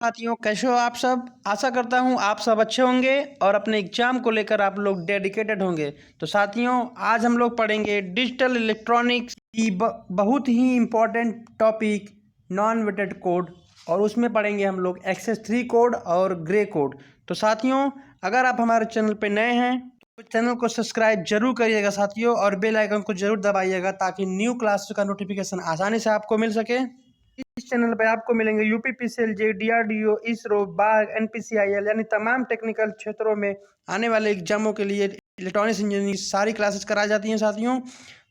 साथियों, कैसे हो आप सब। आशा करता हूँ आप सब अच्छे होंगे और अपने एग्जाम को लेकर आप लोग डेडिकेटेड होंगे। तो साथियों, आज हम लोग पढ़ेंगे डिजिटल इलेक्ट्रॉनिक्स की बहुत ही important topic non weighted code, और उसमें पढ़ेंगे हम लोग एक्सेस 3 कोड और ग्रे कोड। तो साथियों, अगर आप हमारे चैनल पर नए हैं तो चैनल को सब्सक्राइब जरूर करिएगा साथियों, और बेल आइकन को जरूर दबाइएगा ताकि न्यू क्लास का नोटिफिकेशन आसानी से आपको मिल सके। इस चैनल पे आपको मिलेंगे यूपीपीसीएल, डीआरडीओ, इसरो, बाग, एनपीसीआईएल यानी तमाम टेक्निकल क्षेत्रों में आने वाले एग्जामों के लिए इलेक्ट्रॉनिक्स इंजीनियरिंग सारी क्लासेस कराई जाती हैं साथियों।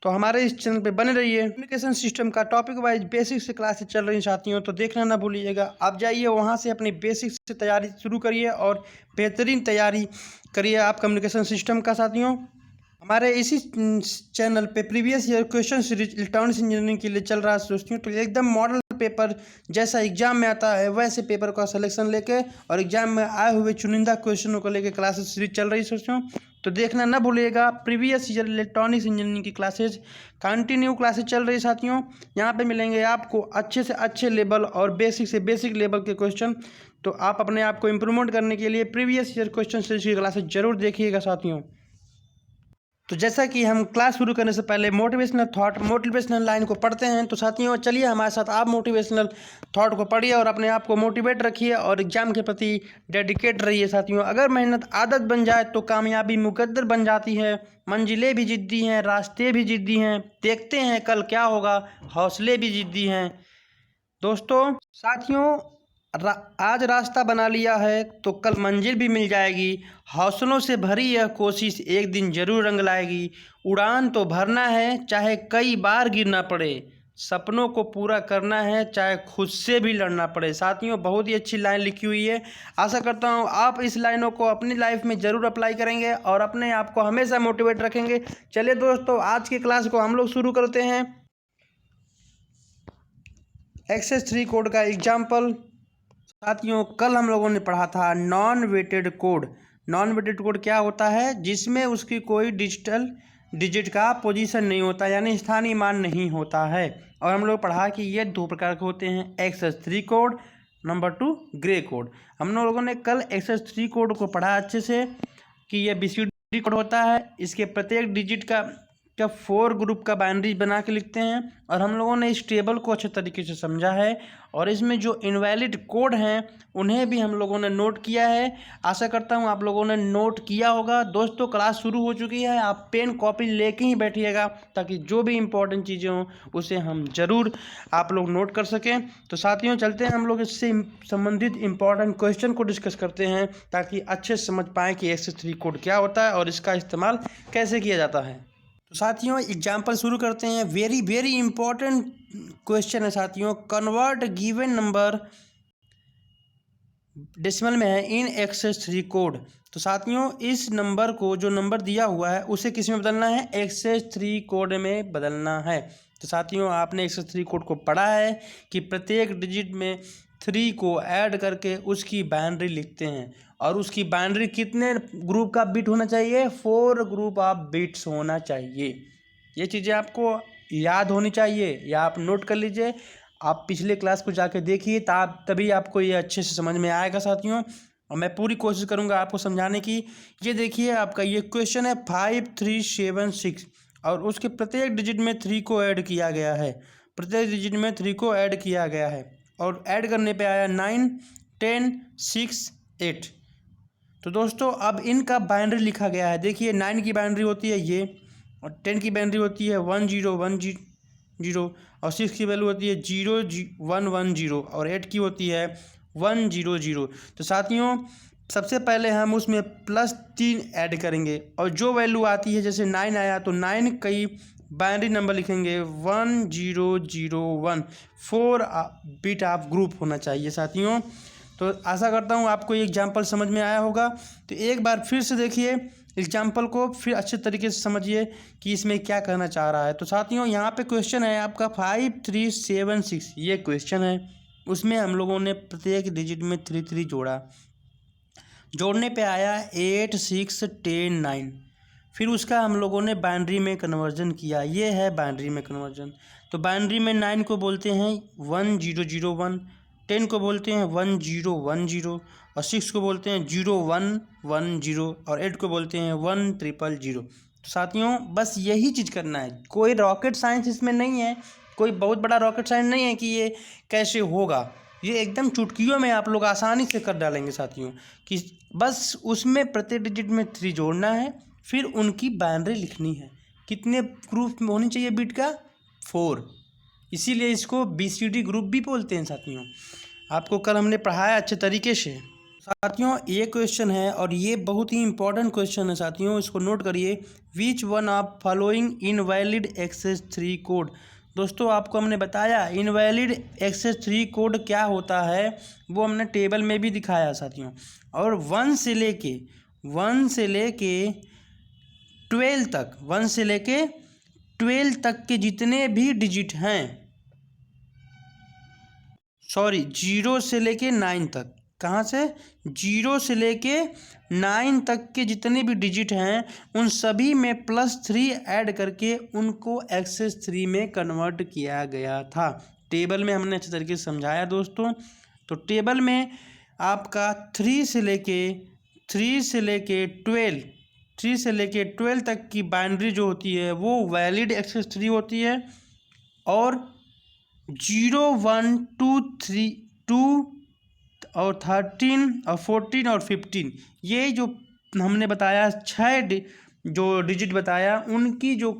तो हमारे इस चैनल पे बने रहिए। कम्युनिकेशन सिस्टम का टॉपिक वाइज बेसिक से क्लासेस चल रही हैं साथियों, तो देखना ना भूलिएगा। आप जाइए वहाँ से अपनी बेसिक से तैयारी शुरू करिए और बेहतरीन तैयारी करिए आप कम्युनिकेशन सिस्टम का साथियों। हमारे इसी चैनल पे previous year question series electronics engineering के लिए चल रहा है दोस्तों। तो एकदम मॉडल पेपर जैसा एग्जाम में आता है वैसे पेपर का सिलेक्शन लेके और एग्जाम में आए हुए चुनिंदा क्वेश्चनों को लेके क्लासेस सीरीज चल रही है दोस्तों। तो देखना ना भूलिएगा। प्रीवियस ईयर इलेक्ट्रॉनिक्स इंजीनियरिंग की क्लासेज कंटिन्यू क्लासेज चल रही है साथियों। यहाँ पे मिलेंगे आपको अच्छे से अच्छे लेवल और बेसिक से बेसिक लेवल के क्वेश्चन। तो आप अपने आप को इम्प्रूवमेंट करने के लिए प्रीवियस ईयर क्वेश्चन सीरीज की क्लासेज जरूर देखिएगा साथियों। तो जैसा कि हम क्लास शुरू करने से पहले मोटिवेशनल थॉट, मोटिवेशनल लाइन को पढ़ते हैं। तो साथियों, चलिए हमारे साथ आप मोटिवेशनल थॉट को पढ़िए और अपने आप को मोटिवेट रखिए और एग्जाम के प्रति डेडिकेट रहिए साथियों। अगर मेहनत आदत बन जाए तो कामयाबी मुकद्दर बन जाती है। मंजिलें भी जिद्दी हैं, रास्ते भी जिद्दी हैं, देखते हैं कल क्या होगा, हौसले भी जिद्दी हैं। दोस्तों साथियों, आज रास्ता बना लिया है तो कल मंजिल भी मिल जाएगी। हौसलों से भरी यह कोशिश एक दिन जरूर रंग लाएगी। उड़ान तो भरना है चाहे कई बार गिरना पड़े, सपनों को पूरा करना है चाहे खुद से भी लड़ना पड़े। साथियों, बहुत ही अच्छी लाइन लिखी हुई है। आशा करता हूँ आप इस लाइनों को अपनी लाइफ में ज़रूर अप्लाई करेंगे और अपने आप को हमेशा मोटिवेट रखेंगे। चलिए दोस्तों, आज की क्लास को हम लोग शुरू करते हैं। एक्सेस 3 कोड का एग्जाम्पल। साथियों, कल हम लोगों ने पढ़ा था non weighted code. Non weighted code क्या होता है? जिसमें उसकी कोई डिजिट का पोजीशन नहीं होता, यानी स्थानीय मान नहीं होता है। और हम लोग पढ़ा कि ये दो प्रकार के होते हैं, excess 3 code, number 2 gray code. हम लोगों ने कल एक्सेस 3 कोड को पढ़ा अच्छे से कि ये बीसीडी कोड होता है। इसके प्रत्येक डिजिट का 4 ग्रुप का बाइनरी बना के लिखते हैं, और हम लोगों ने इस टेबल को अच्छे तरीके से समझा है। और इसमें जो इनवैलिड कोड हैं उन्हें भी हम लोगों ने नोट किया है। आशा करता हूँ आप लोगों ने नोट किया होगा। दोस्तों, क्लास शुरू हो चुकी है, आप पेन कॉपी लेके ही बैठिएगा ताकि जो भी इम्पोर्टेंट चीज़ें हों उसे हम ज़रूर आप लोग नोट कर सकें। तो साथियों, चलते हैं हम लोग इससे संबंधित इम्पोर्टेंट क्वेश्चन को डिस्कस करते हैं ताकि अच्छे से समझ पाएँ कि एक्सेस 3 कोड क्या होता है और इसका इस्तेमाल कैसे किया जाता है। तो साथियों, एग्जाम्पल शुरू करते हैं। वेरी वेरी इंपॉर्टेंट क्वेश्चन है साथियों। कन्वर्ट गिवन नंबर डेसिमल में है इन एक्सेस 3 कोड। तो साथियों, इस नंबर को, जो नंबर दिया हुआ है उसे किस में बदलना है? एक्सेस 3 कोड में बदलना है। तो साथियों, आपने एक्सेस 3 कोड को पढ़ा है कि प्रत्येक डिजिट में 3 को ऐड करके उसकी बाइनरी लिखते हैं, और उसकी बाइनरी कितने ग्रुप का बिट होना चाहिए? 4 ग्रुप ऑफ बिट्स होना चाहिए। ये चीज़ें आपको याद होनी चाहिए या आप नोट कर लीजिए। आप पिछले क्लास को जाके देखिए, तभी आपको ये अच्छे से समझ में आएगा साथियों। और मैं पूरी कोशिश करूँगा आपको समझाने की। ये देखिए, आपका ये क्वेश्चन है 5376, और उसके प्रत्येक डिजिट में 3 को ऐड किया गया है। प्रत्येक डिजिट में 3 को ऐड किया गया है, और ऐड करने पे आया 9, 10, 6, 8। तो दोस्तों, अब इनका बाइनरी लिखा गया है। देखिए, 9 की बाइनरी होती है ये, और 10 की बाइनरी होती है 1010, और 6 की वैल्यू होती है 0110, और 8 की होती है 100। तो साथियों, सबसे पहले हम उसमें +3 ऐड करेंगे, और जो वैल्यू आती है, जैसे 9 आया तो 9 कई बाइनरी नंबर लिखेंगे 1001। 4 बिट ऑफ ग्रुप होना चाहिए साथियों। तो आशा करता हूँ आपको ये एग्जाम्पल समझ में आया होगा। तो एक बार फिर से देखिए एग्जाम्पल को, फिर अच्छे तरीके से समझिए कि इसमें क्या कहना चाह रहा है। तो साथियों, यहाँ पे क्वेश्चन है आपका 5376, ये क्वेश्चन है। उसमें हम लोगों ने प्रत्येक डिजिट में 3 जोड़ा। जोड़ने पे आया 8, 6, 10, 9। फिर उसका हम लोगों ने बाइनरी में कन्वर्जन किया। ये है बाइनरी में कन्वर्जन। तो बाइनरी में 9 को बोलते हैं 1001, 10 को बोलते हैं 1010 और 6 को बोलते हैं 0110 और 8 को बोलते हैं 1000। तो साथियों बस यही चीज़ करना है, कोई रॉकेट साइंस इसमें नहीं है, कोई बहुत बड़ा रॉकेट साइंस नहीं है कि ये कैसे होगा, ये एकदम चुटकियों में आप लोग आसानी से कर डालेंगे साथियों। कि बस उसमें प्रत्येक डिजिट में 3 जोड़ना है, फिर उनकी बाइनरी लिखनी है। कितने ग्रुप में होनी चाहिए बिट का? 4। इसीलिए इसको BCD ग्रुप भी बोलते हैं साथियों। आपको कल हमने पढ़ाया अच्छे तरीके से। साथियों ये क्वेश्चन है और ये बहुत ही इंपॉर्टेंट क्वेश्चन है साथियों, इसको नोट करिए। Which one of following invalid excess 3 code. दोस्तों आपको हमने बताया इनवैलिड एक्सेस 3 कोड क्या होता है, वो हमने टेबल में भी दिखाया साथियों। और 1 से लेके 12 तक के जितने भी डिजिट हैं, सॉरी 0 से लेके 9 तक, कहाँ से? 0 से लेके 9 तक के जितने भी डिजिट हैं उन सभी में +3 ऐड करके उनको एक्सेस 3 में कन्वर्ट किया गया था। टेबल में हमने अच्छे तरीके से समझाया दोस्तों। तो टेबल में आपका 3 से लेके 12 तक की बाइनरी जो होती है वो वैलिड एक्सेस 3 होती है, और 0 1 2 3 2 और 13 और 14 और 15 ये जो हमने बताया 6 जो डिजिट बताया, उनकी जो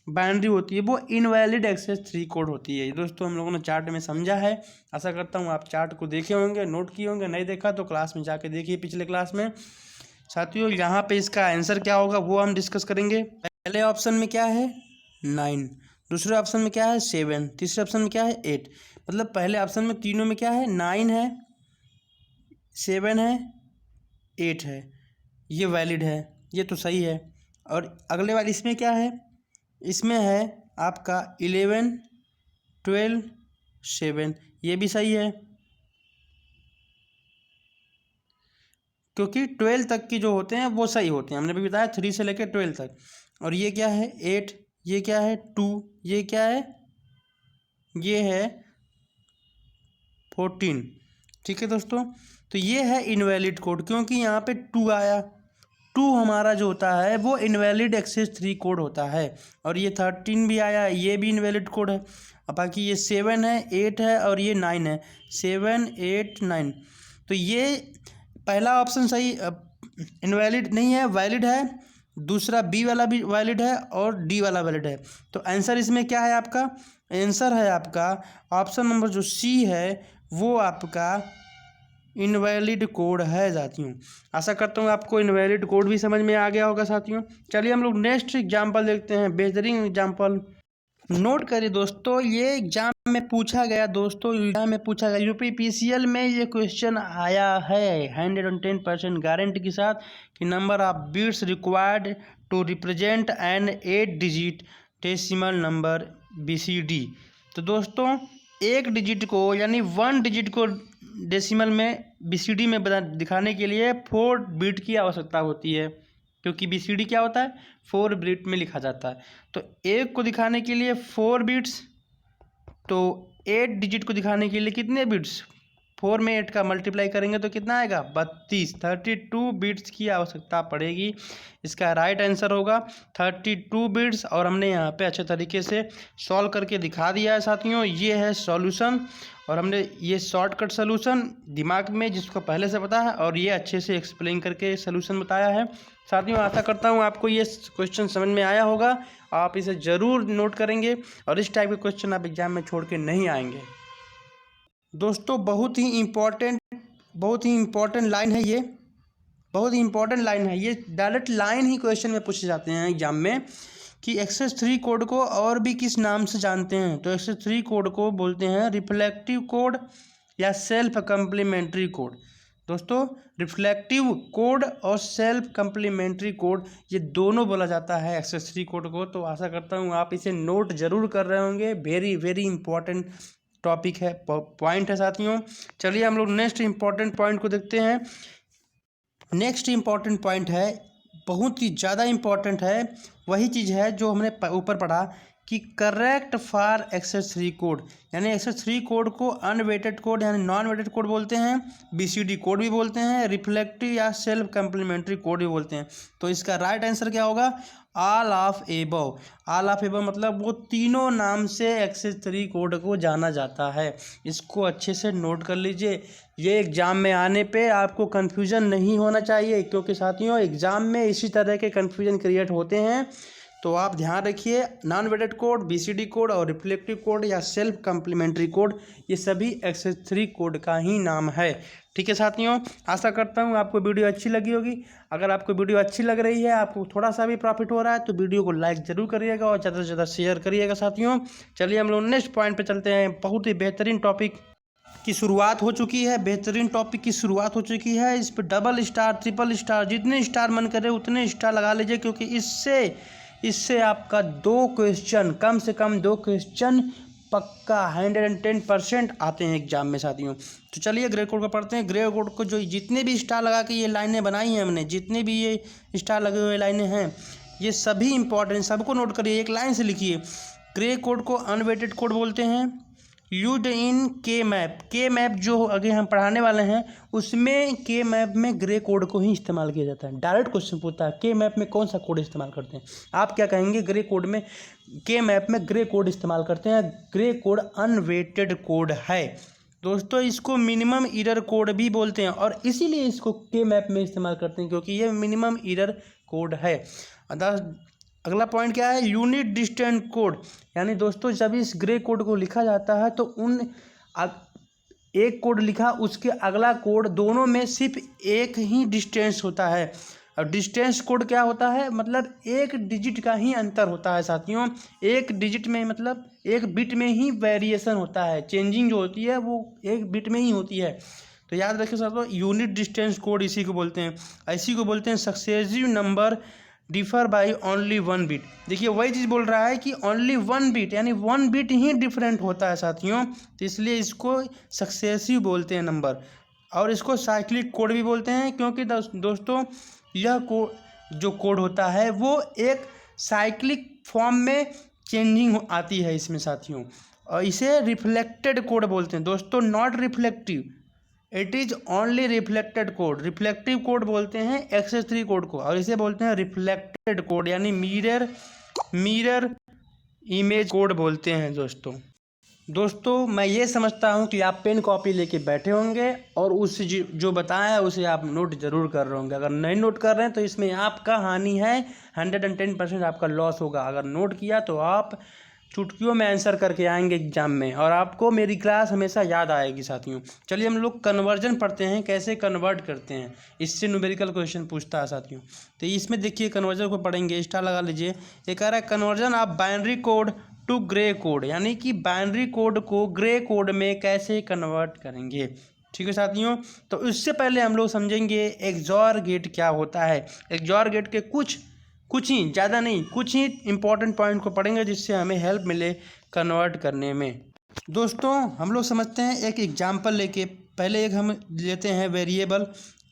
बाइनरी होती है वो इनवैलिड एक्सेस 3 कोड होती है। दोस्तों हम लोगों ने चार्ट में समझा है, आशा करता हूँ आप चार्ट को देखे होंगे, नोट किए होंगे। नहीं देखा तो क्लास में जाके देखिए पिछले क्लास में साथियों। यहाँ पे इसका आंसर क्या होगा वो हम डिस्कस करेंगे। पहले ऑप्शन में क्या है? 9, दूसरे ऑप्शन में क्या है? 7, तीसरे ऑप्शन में क्या है? 8। मतलब पहले ऑप्शन में तीनों में क्या है? 9 है, 7 है, 8 है, ये वैलिड है, ये तो सही है। और अगले वाले इसमें क्या है? इसमें है आपका 11 12 7, ये भी सही है क्योंकि 12 तक की जो होते हैं वो सही होते हैं, हमने भी बताया 3 से लेकर 12 तक। और ये क्या है? 8, ये क्या है? 2, ये क्या है? ये है 14। ठीक है दोस्तों, तो ये है इनवैलिड कोड क्योंकि यहाँ पे 2 आया। 2 हमारा जो होता है वो इनवैलिड एक्सेस 3 कोड होता है। और ये 13 भी आया, ये भी इनवैलिड कोड है। अब बाकी ये 7 है, 8 है और ये 9 है, 7 8 9। तो ये पहला ऑप्शन सही इनवैलिड नहीं है, वैलिड है। दूसरा बी वाला भी वैलिड है और डी वाला वैलिड है। तो आंसर इसमें क्या है आपका? आंसर है आपका ऑप्शन नंबर जो सी है वो आपका इनवैलिड कोड है साथियों। आशा करता हूँ आपको इनवैलिड कोड भी समझ में आ गया होगा साथियों। चलिए हम लोग नेक्स्ट एग्जाम्पल देखते हैं, बेहतरीन एग्जाम्पल। नोट करिए दोस्तों, ये एग्जाम में पूछा गया UPPCL में ये क्वेश्चन आया है 110% गारंटी के साथ कि number of bits required to represent an 8 digit decimal number BCD। तो दोस्तों एक डिजिट को यानी 1 डिजिट को डेसिमल में BCD में दिखाने के लिए 4 बिट की आवश्यकता होती है, क्योंकि BCD क्या होता है? 4 बिट में लिखा जाता है। तो एक को दिखाने के लिए 4 बिट्स, तो 8 डिजिट को दिखाने के लिए कितने बिट्स? 4 में 8 का मल्टीप्लाई करेंगे तो कितना आएगा? 32 बिट्स की आवश्यकता पड़ेगी। इसका राइट आंसर होगा 32 बिट्स। और हमने यहाँ पे अच्छे तरीके से सॉल्व करके दिखा दिया है साथियों। ये है सॉल्यूशन, और हमने ये शॉर्टकट सॉल्यूशन दिमाग में जिसको पहले से पता है और ये अच्छे से एक्सप्लेन करके सॉल्यूशन बताया है साथियों। आशा करता हूँ आपको ये क्वेश्चन समझ में आया होगा, आप इसे ज़रूर नोट करेंगे और इस टाइप के क्वेश्चन आप एग्जाम में छोड़ के नहीं आएंगे। दोस्तों बहुत ही इम्पोर्टेंट लाइन है ये, बहुत ही इम्पोर्टेंट लाइन है ये। डायरेक्ट लाइन ही क्वेश्चन में पूछे जाते हैं एग्जाम में कि एक्सेस 3 कोड को और भी किस नाम से जानते हैं। तो एक्सेस 3 कोड को बोलते हैं रिफ्लेक्टिव कोड या सेल्फ कम्प्लीमेंट्री कोड। दोस्तों रिफ्लेक्टिव कोड और सेल्फ कम्प्लीमेंट्री कोड ये दोनों बोला जाता है एक्सेस 3 कोड को। तो आशा करता हूँ आप इसे नोट जरूर कर रहे होंगे, वेरी इंपॉर्टेंट टॉपिक है, पॉइंट है साथियों। चलिए हम लोग नेक्स्ट इंपॉर्टेंट पॉइंट को देखते हैं। नेक्स्ट इंपॉर्टेंट पॉइंट है, बहुत ही ज़्यादा इम्पॉर्टेंट है, वही चीज़ है जो हमने ऊपर पढ़ा कि करेक्ट फॉर एक्सेस 3 कोड, यानी एक्सेस 3 कोड को अनवेटेड कोड यानी नॉन वेटेड कोड बोलते हैं, BCD कोड भी बोलते हैं, रिफ्लेक्टिव या सेल्फ कम्प्लीमेंट्री कोड भी बोलते हैं। तो इसका राइट आंसर क्या होगा? All of above. All of above मतलब वो तीनों नाम से एक्सेस 3 कोड को जाना जाता है। इसको अच्छे से नोट कर लीजिए, ये एग्ज़ाम में आने पे आपको कन्फ्यूज़न नहीं होना चाहिए, क्योंकि साथियों एग्ज़ाम में इसी तरह के कन्फ्यूज़न क्रिएट होते हैं। तो आप ध्यान रखिए, non weighted code, BCD code और रिफ्लेक्टिव कोड या सेल्फ कम्प्लीमेंट्री कोड, ये सभी एक्सेस 3 कोड का ही नाम है। ठीक है साथियों, आशा करता हूँ आपको वीडियो अच्छी लगी होगी। अगर आपको वीडियो अच्छी लग रही है, आपको थोड़ा सा भी प्रॉफिट हो रहा है, तो वीडियो को लाइक ज़रूर करिएगा और ज़्यादा से ज़्यादा शेयर करिएगा साथियों। चलिए हम लोग नेक्स्ट पॉइंट पे चलते हैं। बहुत ही बेहतरीन टॉपिक की शुरुआत हो चुकी है, बेहतरीन टॉपिक की शुरुआत हो चुकी है। इस पर डबल स्टार, ट्रिपल स्टार, जितने स्टार मन करे उतने स्टार लगा लीजिए, क्योंकि इससे आपका 2 क्वेश्चन, कम से कम 2 क्वेश्चन पक्का 110% आते हैं एग्जाम में साथियों। तो चलिए ग्रे कोड को पढ़ते हैं। ग्रे कोड को जो जितने भी स्टार लगा के ये लाइनें बनाई हैं हमने, जितने भी ये स्टार लगे हुए लाइनें हैं, ये सभी इंपॉर्टेंट, सबको नोट करिए, एक लाइन से लिखिए। ग्रे कोड को अनवेटेड कोड बोलते हैं, यूज्ड इन के मैप जो आगे हम पढ़ाने वाले हैं, उसमें के मैप में ग्रे कोड को ही इस्तेमाल किया जाता है। डायरेक्ट क्वेश्चन पूछता है के मैप में कौन सा कोड इस्तेमाल करते हैं, आप क्या कहेंगे? ग्रे कोड में, के मैप में ग्रे कोड इस्तेमाल करते हैं। ग्रे कोड अनवेटेड कोड है दोस्तों, इसको मिनिमम एरर कोड भी बोलते हैं, और इसीलिए इसको के मैप में इस्तेमाल करते हैं, क्योंकि ये मिनिमम एरर कोड है। अगला पॉइंट क्या है? यूनिट डिस्टेंस कोड, यानी दोस्तों जब इस ग्रे कोड को लिखा जाता है तो एक कोड लिखा, उसके अगला कोड, दोनों में सिर्फ एक ही डिस्टेंस होता है। और डिस्टेंस कोड क्या होता है? मतलब 1 डिजिट का ही अंतर होता है साथियों। 1 डिजिट में मतलब 1 बिट में ही वेरिएशन होता है, चेंजिंग जो होती है वो 1 बिट में ही होती है। तो याद रखिए साथियों, यूनिट डिस्टेंस कोड इसी को बोलते हैं। इसी को बोलते हैं successive number differ by only 1 bit. देखिए वही चीज़ बोल रहा है कि ओनली 1 बिट, यानी 1 बिट ही डिफरेंट होता है साथियों, तो इसलिए इसको सक्सेसिव बोलते हैं नंबर। और इसको साइक्लिक कोड भी बोलते हैं, क्योंकि दोस्तों यह जो कोड होता है वो एक साइक्लिक फॉर्म में चेंजिंग आती है इसमें साथियों। और इसे रिफ्लेक्टेड कोड बोलते हैं दोस्तों, not reflective, it is only reflected code. Reflective code बोलते हैं एक्सेस 3 कोड को, और इसे बोलते हैं रिफ्लेक्टेड कोड, यानी मिरर इमेज कोड बोलते हैं दोस्तों मैं ये समझता हूँ कि आप पेन कॉपी लेके बैठे होंगे और उस जो बताया है उसे आप नोट ज़रूर कर रहे होंगे। अगर नहीं नोट कर रहे हैं तो इसमें आपका हानि है, 110% आपका लॉस होगा। अगर नोट किया तो आप चुटकियों में आंसर करके आएंगे एग्जाम में, और आपको मेरी क्लास हमेशा याद आएगी साथियों। चलिए हम लोग कन्वर्जन पढ़ते हैं, कैसे कन्वर्ट करते हैं, इससे न्यूमेरिकल क्वेश्चन पूछता है साथियों। तो इसमें देखिए कन्वर्जन को पढ़ेंगे, स्टार लगा लीजिए। ये कह रहा है conversion of binary code to gray code, यानी कि बाइनरी कोड को ग्रे कोड में कैसे कन्वर्ट करेंगे। ठीक है साथियों, तो उससे पहले हम लोग समझेंगे एक्सॉर गेट क्या होता है। एक्सॉर गेट के कुछ ही, ज़्यादा नहीं, कुछ ही इंपॉर्टेंट पॉइंट को पढ़ेंगे जिससे हमें हेल्प मिले कन्वर्ट करने में। दोस्तों हम लोग समझते हैं एक एग्जाम्पल लेके, पहले एक हम लेते हैं वेरिएबल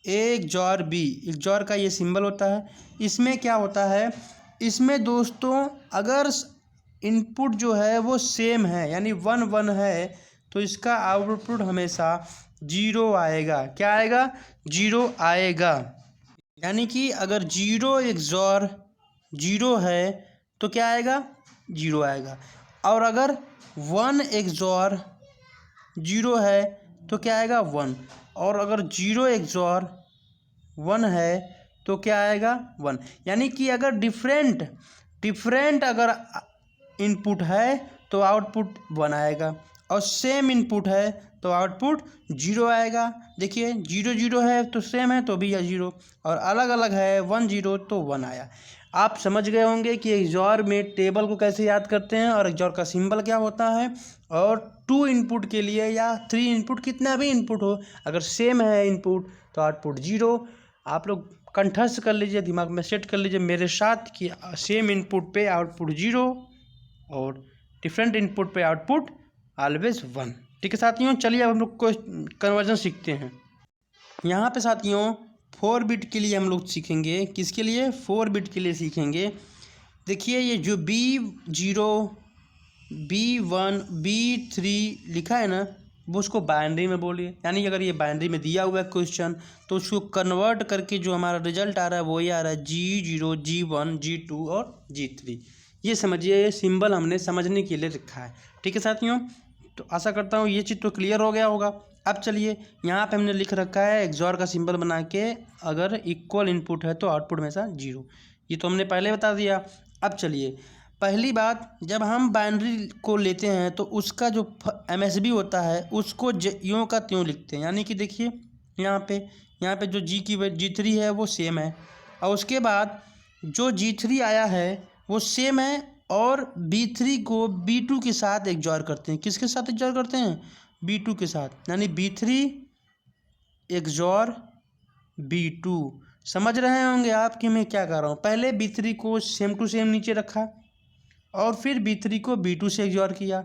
एक्सॉर बी। एक्सॉर का ये सिंबल होता है। इसमें क्या होता है, इसमें दोस्तों अगर इनपुट जो है वो सेम है, यानी 1 1 है, तो इसका आउटपुट हमेशा 0 आएगा। क्या आएगा? 0 आएगा। यानी कि अगर 0 एक्सॉर 0 है तो क्या आएगा? 0 आएगा। और अगर 1 एक्सॉर 0 है तो क्या आएगा? 1। और अगर 0 एक्सॉर 1 है तो क्या आएगा? 1। यानी कि अगर डिफरेंट अगर इनपुट है तो आउटपुट 1 आएगा, और सेम इनपुट है तो आउटपुट 0 आएगा। देखिए 0 0 है तो सेम है तो भी या 0, और अलग अलग है 1 0 तो 1 आया। आप समझ गए होंगे कि एक्सॉर में टेबल को कैसे याद करते हैं और एक्सॉर का सिंबल क्या होता है। और 2 इनपुट के लिए या 3 इनपुट, कितना भी इनपुट हो, अगर सेम है इनपुट तो आउटपुट 0। आप लोग कंठस्थ कर लीजिए, दिमाग में सेट कर लीजिए मेरे साथ कि सेम इनपुट पे आउटपुट 0 और डिफरेंट इनपुट पे आउटपुट ऑलवेज 1। ठीक है साथियों, चलिए अब हम लोग को कन्वर्जन सीखते हैं। यहाँ पे साथियों 4 बिट के लिए हम लोग सीखेंगे। किसके लिए? 4 बिट के लिए सीखेंगे। देखिए ये जो B0 B1 B3 लिखा है ना, वो उसको बाइनरी में बोलिए। यानी अगर ये बाइनरी में दिया हुआ है क्वेश्चन, तो उसको कन्वर्ट करके जो हमारा रिजल्ट आ रहा है वही आ रहा है G0 G1 G2 और G3। ये समझिए, ये सिंबल हमने समझने के लिए लिखा है। ठीक है साथियों, तो आशा करता हूँ ये चीज़ तो क्लियर हो गया होगा। अब चलिए, यहाँ पे हमने लिख रखा है XOR का सिंबल बना के, अगर इक्वल इनपुट है तो आउटपुट हमेशा 0। ये तो हमने पहले बता दिया। अब चलिए, पहली बात, जब हम बाइनरी को लेते हैं तो उसका जो MSB होता है उसको यूँ का त्यों लिखते हैं। यानी कि देखिए यहाँ पे जो G3 है वो सेम है, और उसके बाद जो G3 आया है वो सेम है, और B3 को B2 के साथ XOR करते हैं। किसके साथ XOR करते हैं? B2 के साथ। यानी B3 XOR B2। समझ रहे होंगे आप कि मैं क्या कर रहा हूँ। पहले B3 को सेम टू सेम नीचे रखा, और फिर B3 को B2 से XOR किया।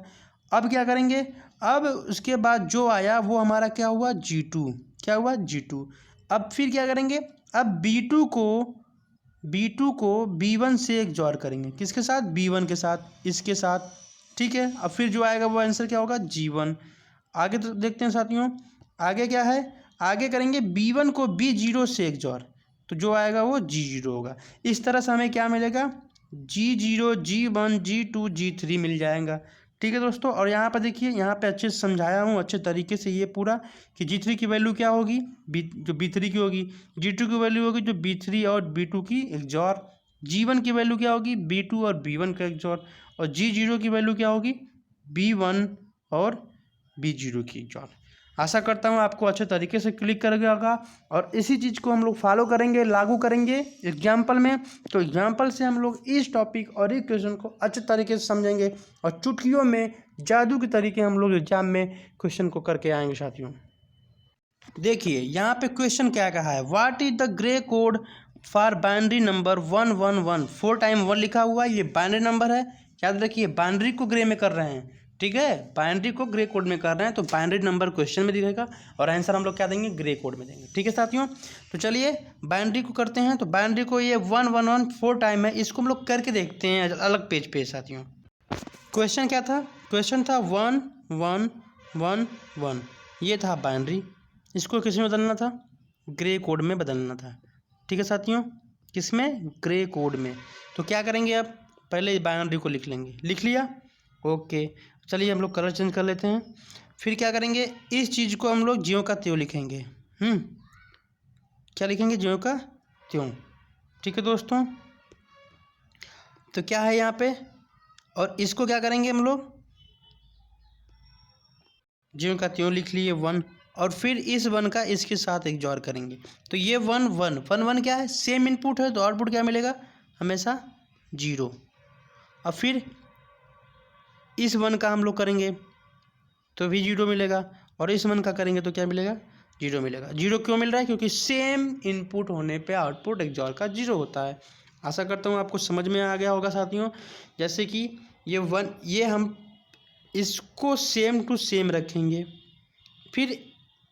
अब क्या करेंगे, अब उसके बाद जो आया वो हमारा क्या हुआ? G2। क्या हुआ? G2। अब फिर क्या करेंगे, अब B2 को B1 से XOR करेंगे। किसके साथ? B1 के साथ, इसके साथ। ठीक है, अब फिर जो आएगा वो आंसर क्या होगा? G1। आगे तो देखते हैं साथियों, आगे क्या है, आगे करेंगे B1 को B0 से XOR, तो जो आएगा वो G0 होगा। इस तरह से हमें क्या मिलेगा? G0 G1 G2 G3 मिल जाएगा। ठीक है दोस्तों, और यहाँ पर देखिए, यहाँ पे अच्छे से समझाया हूँ अच्छे तरीके से ये पूरा, कि G3 की वैल्यू क्या होगी, जो B3 की होगी, G2 की वैल्यू होगी जो B3 और B2 की XOR, G1 की वैल्यू क्या होगी? B2 और B1 का XOR, और G0 की वैल्यू क्या होगी? B1 और B0 की XOR। आशा करता हूँ आपको अच्छे तरीके से क्लिक कर गया होगा, और इसी चीज़ को हम लोग फॉलो करेंगे, लागू करेंगे एग्जाम्पल में। तो एग्जाम्पल से हम लोग इस टॉपिक और इस क्वेश्चन को अच्छे तरीके से समझेंगे, और चुटकियों में जादू के तरीके हम लोग एग्जाम में क्वेश्चन को करके आएंगे साथियों। देखिए यहाँ पे क्वेश्चन क्या कहा है, what is the grey code for binary number 111। 4 time 1 लिखा हुआ है, ये बाइनरी नंबर है। याद रखिए, बाइनरी को ग्रे में कर रहे हैं। ठीक है, बाइनरी को ग्रे कोड में कर रहे हैं, तो बाइनरी नंबर क्वेश्चन में दिखेगा, और आंसर हम लोग क्या देंगे? ग्रे कोड में देंगे। ठीक है साथियों, तो चलिए बाइनरी को करते हैं। तो बाइनरी को ये 111 4 टाइम है, इसको हम लोग करके देखते हैं अलग पेज पे साथियों। क्वेश्चन क्या था? क्वेश्चन था 1 1 1 1, ये था बाइनरी। इसको किस में बदलना था? ग्रे कोड में बदलना था। ठीक है साथियों, किस में? ग्रे कोड में। तो क्या करेंगे, अब पहले बाइनरी को लिख लेंगे। लिख लिया? ओके, चलिए हम लोग कलर चेंज कर लेते हैं। फिर क्या करेंगे, इस चीज़ को हम लोग ज्यों का त्यों लिखेंगे। क्या लिखेंगे? ज्यों का त्यों। ठीक है दोस्तों, तो क्या है यहाँ पे, और इसको क्या करेंगे हम लोग? ज्यों का त्यों लिख लिए 1, और फिर इस 1 का इसके साथ XOR करेंगे। तो ये 1 1 1 1 क्या है? सेम इनपुट है, तो आउटपुट क्या मिलेगा? हमेशा 0। और फिर इस 1 का हम लोग करेंगे तो भी 0 मिलेगा, और इस 1 का करेंगे तो क्या मिलेगा? 0 मिलेगा। 0 क्यों मिल रहा है? क्योंकि सेम इनपुट होने पे आउटपुट XOR का 0 होता है। आशा करता हूँ आपको समझ में आ गया होगा साथियों। जैसे कि ये 1, ये हम इसको सेम टू सेम रखेंगे, फिर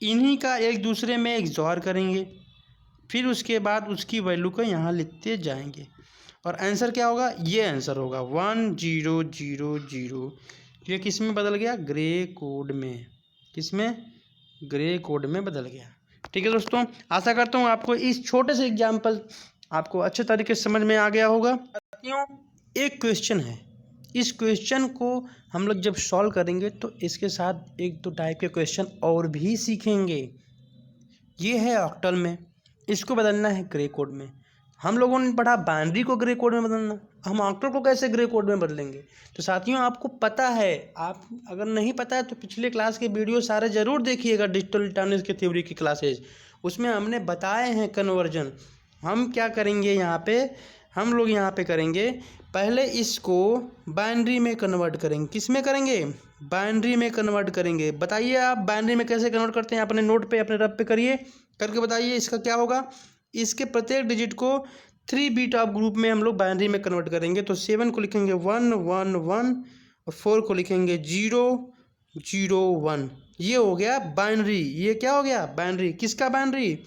इन्हीं का एक दूसरे में XOR करेंगे, फिर उसके बाद उसकी वैल्यू को यहाँ लिखते जाएंगे, और आंसर क्या होगा? ये आंसर होगा 1 0 0 0। ये किस में बदल गया? ग्रे कोड में। किस में? ग्रे कोड में बदल गया। ठीक है दोस्तों, आशा करता हूँ आपको इस छोटे से एग्जाम्पल आपको अच्छे तरीके से समझ में आ गया होगा। साथियों, एक क्वेश्चन है, इस क्वेश्चन को हम लोग जब सॉल्व करेंगे तो इसके साथ 1-2 टाइप के क्वेश्चन और भी सीखेंगे। ये है ऑक्टल में, इसको बदलना है ग्रे कोड में। हम लोगों ने पढ़ा बाइनरी को ग्रे कोड में बदलना, हम ऑक्टल को कैसे ग्रे कोड में बदलेंगे? तो साथियों आपको पता है, आप अगर नहीं पता है तो पिछले क्लास के वीडियो सारे ज़रूर देखिएगा, डिजिटल इलेक्ट्रॉनिक्स के थ्योरी की क्लासेज, उसमें हमने बताए हैं कन्वर्जन। हम क्या करेंगे यहाँ पे, हम लोग यहाँ पे करेंगे, पहले इसको बाइनरी में कन्वर्ट करेंगे। किस में करेंगे? बाइनरी में कन्वर्ट करेंगे। बताइए आप बाइनरी में कैसे कन्वर्ट करते हैं? अपने नोट पे, अपने रब पे करिए, करके बताइए इसका क्या होगा। इसके प्रत्येक डिजिट को 3 बीट ऑफ ग्रुप में हम लोग बाइनरी में कन्वर्ट करेंगे। तो 7 को लिखेंगे 1 1 1, और 4 को लिखेंगे 0 0 1। ये हो गया बाइनरी। ये क्या हो गया? बाइनरी। किसका बाइनरी?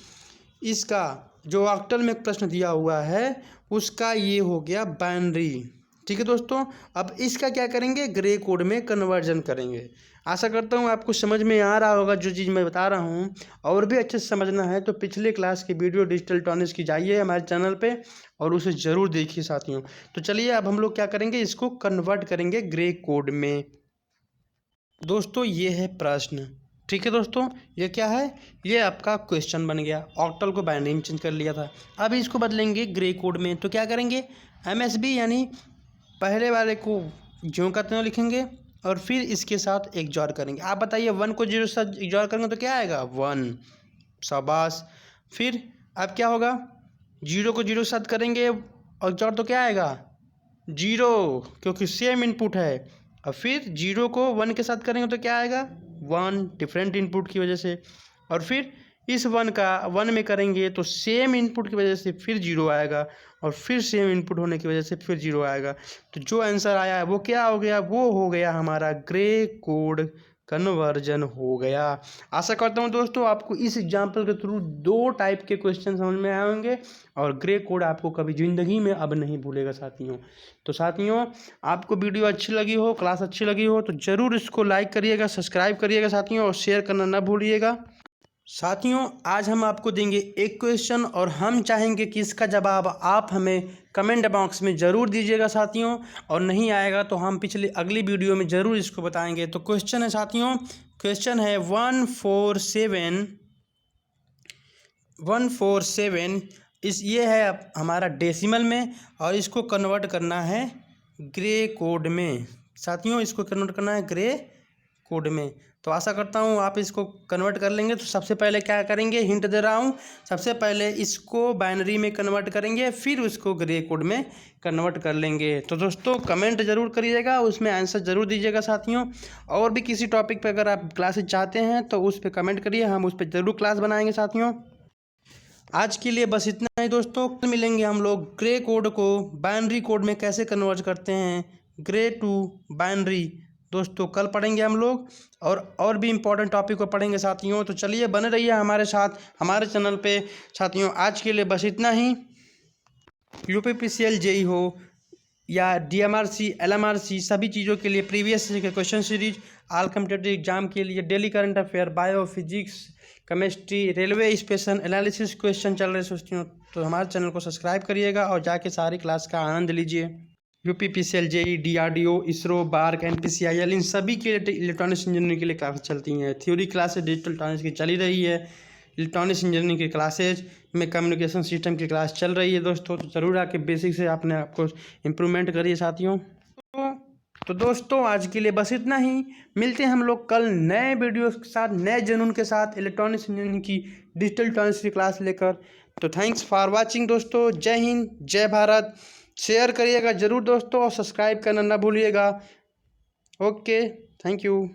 इसका, जो ऑक्टल में प्रश्न दिया हुआ है उसका ये हो गया बाइनरी। ठीक है दोस्तों, अब इसका क्या करेंगे, ग्रे कोड में कन्वर्जन करेंगे। आशा करता हूँ आपको समझ में आ रहा होगा जो चीज़ मैं बता रहा हूँ। और भी अच्छे से समझना है तो पिछले क्लास की वीडियो डिजिटल इलेक्ट्रॉनिक्स की जाइए हमारे चैनल पे और उसे ज़रूर देखिए साथियों। तो चलिए अब हम लोग क्या करेंगे, इसको कन्वर्ट करेंगे ग्रे कोड में। दोस्तों ये है प्रश्न, ठीक है दोस्तों, ये क्या है, ये आपका क्वेश्चन बन गया। ऑक्टल को बाइनरी में चेंज कर लिया था, अब इसको बदलेंगे ग्रे कोड में। तो क्या करेंगे, MSB यानी पहले वाले को ज्यों का त्यों लिखेंगे और फिर इसके साथ XOR करेंगे। आप बताइए 1 को 0 के साथ XOR करेंगे तो क्या आएगा, 1, शाबाश। फिर अब क्या होगा, 0 को 0 के साथ करेंगे और XOR तो क्या आएगा, 0, क्योंकि सेम इनपुट है। और फिर 0 को 1 के साथ करेंगे तो क्या आएगा, 1, डिफरेंट इनपुट की वजह से। और फिर इस 1 का 1 में करेंगे तो सेम इनपुट की वजह से फिर 0 आएगा और फिर सेम इनपुट होने की वजह से फिर 0 आएगा। तो जो आंसर आया है वो क्या हो गया, वो हो गया हमारा ग्रे कोड कन्वर्जन हो गया। आशा करता हूँ दोस्तों आपको इस एग्जाम्पल के थ्रू 2 टाइप के क्वेश्चन समझ में आए होंगे और ग्रे कोड आपको कभी ज़िंदगी में अब नहीं भूलेगा साथियों। तो साथियों आपको वीडियो अच्छी लगी हो, क्लास अच्छी लगी हो तो ज़रूर इसको लाइक करिएगा, सब्सक्राइब करिएगा साथियों, और शेयर करना ना भूलिएगा। साथियों आज हम आपको देंगे एक क्वेश्चन और हम चाहेंगे कि इसका जवाब आप हमें कमेंट बॉक्स में ज़रूर दीजिएगा साथियों, और नहीं आएगा तो हम अगली वीडियो में ज़रूर इसको बताएंगे। तो क्वेश्चन है साथियों, क्वेश्चन है 147 ये है हमारा डेसिमल में और इसको कन्वर्ट करना है ग्रे कोड में। साथियों इसको कन्वर्ट करना है ग्रे कोड में। तो आशा करता हूँ आप इसको कन्वर्ट कर लेंगे। तो सबसे पहले क्या करेंगे, हिंट दे रहा हूँ, सबसे पहले इसको बाइनरी में कन्वर्ट करेंगे फिर उसको ग्रे कोड में कन्वर्ट कर लेंगे। तो दोस्तों कमेंट ज़रूर करिएगा, उसमें आंसर ज़रूर दीजिएगा साथियों। और भी किसी टॉपिक पे अगर आप क्लासेस चाहते हैं तो उस पर कमेंट करिए, हम उस पर ज़रूर क्लास बनाएंगे साथियों। आज के लिए बस इतना ही दोस्तों, कल मिलेंगे हम लोग ग्रे कोड को बाइनरी कोड में कैसे कन्वर्ट करते हैं, ग्रे टू बाइनरी। दोस्तों कल पढ़ेंगे हम लोग और भी इम्पोर्टेंट टॉपिक को पढ़ेंगे साथियों। तो चलिए बने रहिए हमारे साथ हमारे चैनल पे साथियों। आज के लिए बस इतना ही। UPPCL JEE हो या DMRC LMRC सभी चीज़ों के लिए प्रीवियस के question series, all competitive exam के लिए daily current affair, bio, physics, chemistry, railway station analysis question चल रहे साथियों। तो हमारे चैनल को सब्सक्राइब करिएगा और जाके सारी क्लास का आनंद लीजिए। UPPCL JEE DRDO ISRO BARC NPCIL इन सभी के लिए इलेक्ट्रॉनिक्स इंजीनियरिंग के लिए क्लासेस चलती हैं। थ्योरी क्लासेज डिजिटल इलेक्ट्रॉनिक्स की चली रही है, इलेक्ट्रॉनिक्स इंजीनियरिंग की क्लासेज में कम्युनिकेशन सिस्टम की क्लास चल रही है दोस्तों। तो ज़रूर आके बेसिक से अपने आपको इम्प्रूवमेंट करिए साथियों। तो दोस्तों आज के लिए बस इतना ही। मिलते हैं हम लोग कल नए वीडियो के साथ, नए जुनून के साथ इलेक्ट्रॉनिक्स इंजीनियरिंग की डिजिटल इलेक्ट्रॉनिक्स की क्लास लेकर। तो थैंक्स फॉर वाचिंग दोस्तों। जय हिंद, जय भारत। शेयर करिएगा ज़रूर दोस्तों और सब्सक्राइब करना ना भूलिएगा। Okay, thank you.